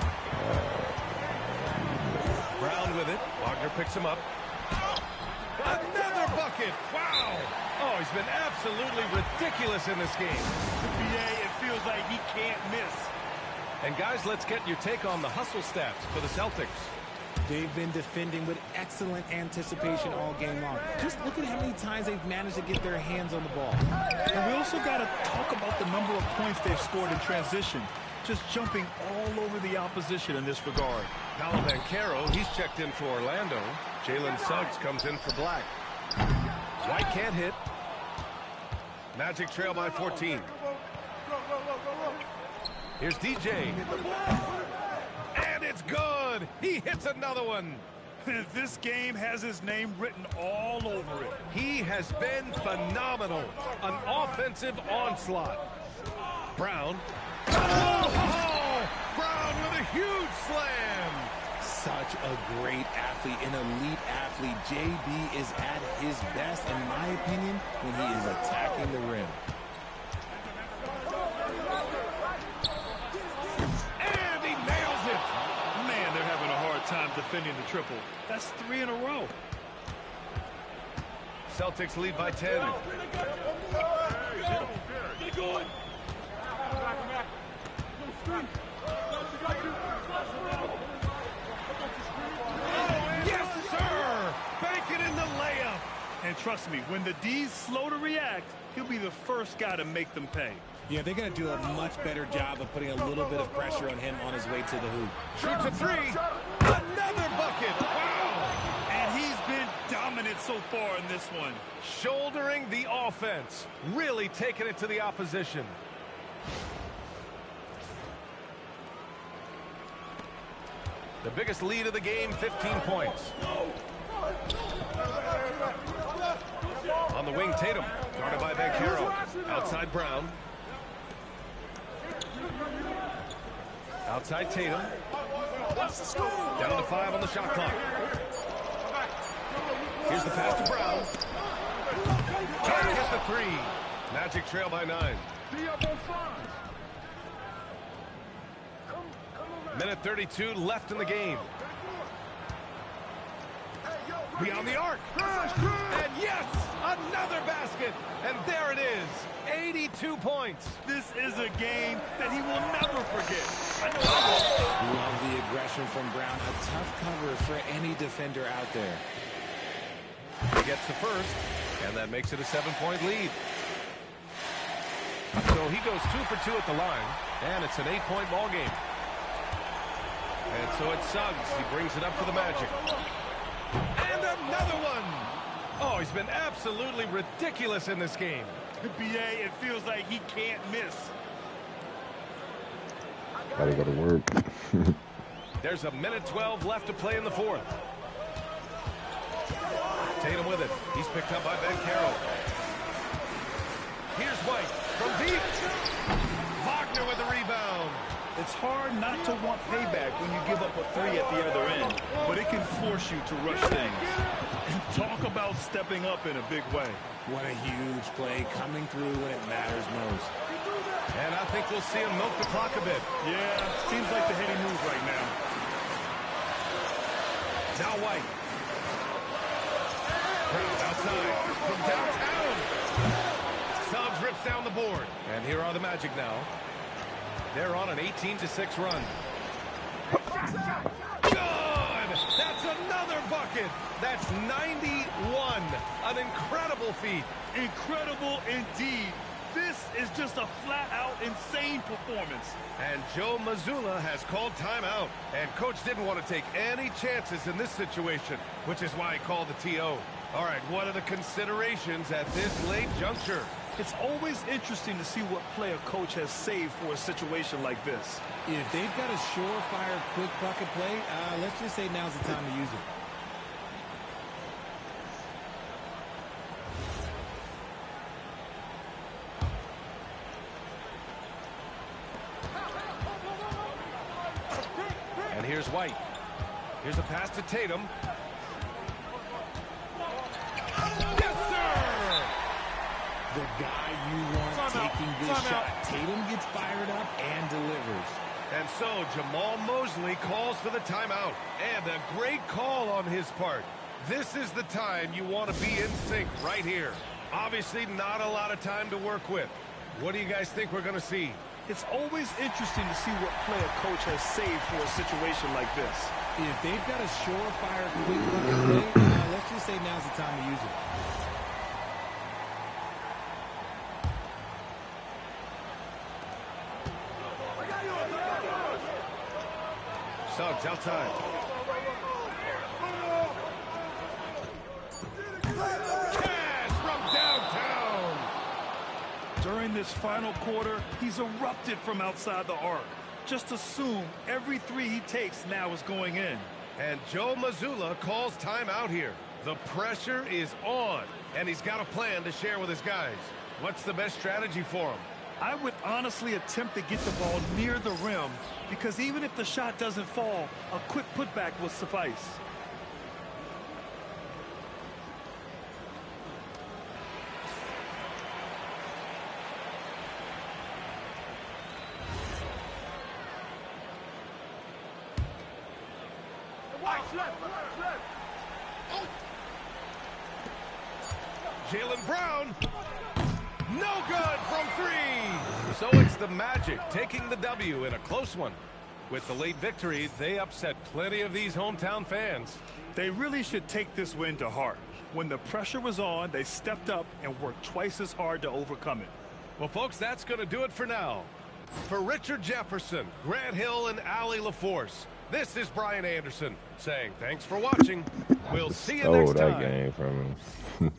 Brown with it. Wagner picks him up. Another bucket. Wow. Oh, he's been absolutely ridiculous in this game. Yeah, it feels like he can't miss. And guys, let's get your take on the hustle stats for the Celtics. They've been defending with excellent anticipation all game long. Just look at how many times they've managed to get their hands on the ball. And we also got to talk about the number of points they've scored in transition. Just jumping all over the opposition in this regard. Paolo Banchero, he's checked in for Orlando. Jalen Suggs comes in for Black. White can't hit. Magic trail by 14. Here's DJ. And it's good. He hits another one. This game has his name written all over it. He has been phenomenal. An offensive onslaught. Brown. Oh, Brown with a huge slam. Such a great athlete, an elite athlete. JB is at his best, in my opinion, when he is attacking the rim. And he nails it. Man, they're having a hard time defending the triple. That's 3 in a row. Celtics lead by 10. Get going. Yes, layup. And trust me, when the D's slow to react, he'll be the first guy to make them pay. Yeah, they're going to do a much better job of putting a little bit of pressure on him on his way to the hoop. Shoots a three. Another bucket. Wow. And he's been dominant so far in this one. Shouldering the offense. Really taking it to the opposition. The biggest lead of the game, 15 points. On the wing, Tatum. Guarded by Banchero. Outside Brown. Outside Tatum. Down to 5 on the shot clock. Here's the pass to Brown. Can't get the 3. Magic trail by 9. Minute 32 left in the game. Beyond the arc. And yes, another basket. And there it is, 82 points. This is a game that he will never forget. Love the aggression from Brown. A tough cover for any defender out there. He gets the first, and that makes it a 7-point lead. So he goes 2 for 2 at the line, and it's an 8-point ball game. And so it's Suggs. He brings it up for the Magic. And another one. Oh, he's been absolutely ridiculous in this game. BA, it feels like he can't miss. Gotta go to work. There's a minute 12 left to play in the fourth. Tatum with it. He's picked up by Banchero. Here's White from deep. Wagner with the rebound. It's hard not to want payback when you give up a 3 at the other end, but it can force you to rush things. And talk about stepping up in a big way. What a huge play coming through when it matters most. And I think we'll see him milk the clock a bit. Yeah, seems like the heady move right now. Now White. Brown outside from downtown. Suggs rips down the board. And here are the Magic now. They're on an 18-6 run. Good! That's another bucket. That's 91. An incredible feat. Incredible indeed. This is just a flat-out insane performance. And Joe Mazzulla has called timeout. And Coach didn't want to take any chances in this situation, which is why he called the TO. All right, what are the considerations at this late juncture? It's always interesting to see what play a coach has saved for a situation like this. If they've got a surefire quick bucket play, let's just say now's the time to use it. And here's White. Here's a pass to Tatum. Yes, sir! The guy you want taking this shot. Tatum gets fired up and delivers. And so Jamal Mosley calls for the timeout. And a great call on his part. This is the time you want to be in sync right here. Obviously not a lot of time to work with. What do you guys think we're going to see? It's always interesting to see what play a coach has saved for a situation like this. If they've got a surefire quick bucket play, let's just say now's the time to use it. Suggs outside. Cash from downtown. During this final quarter, he's erupted from outside the arc. Just assume every 3 he takes now is going in. And Joe Mazzulla calls timeout here. The pressure is on, and he's got a plan to share with his guys. What's the best strategy for him? I would honestly attempt to get the ball near the rim, because even if the shot doesn't fall, a quick putback will suffice. Jaylen Brown. No good from 3. So it's the Magic taking the W in a close one. With the late victory, they upset plenty of these hometown fans. They really should take this win to heart. When the pressure was on, they stepped up and worked twice as hard to overcome it. Well, folks, that's going to do it for now. For Richard Jefferson, Grant Hill, and Allie LaForce, this is Brian Anderson saying thanks for watching. We'll see you next Stole that time. game from him.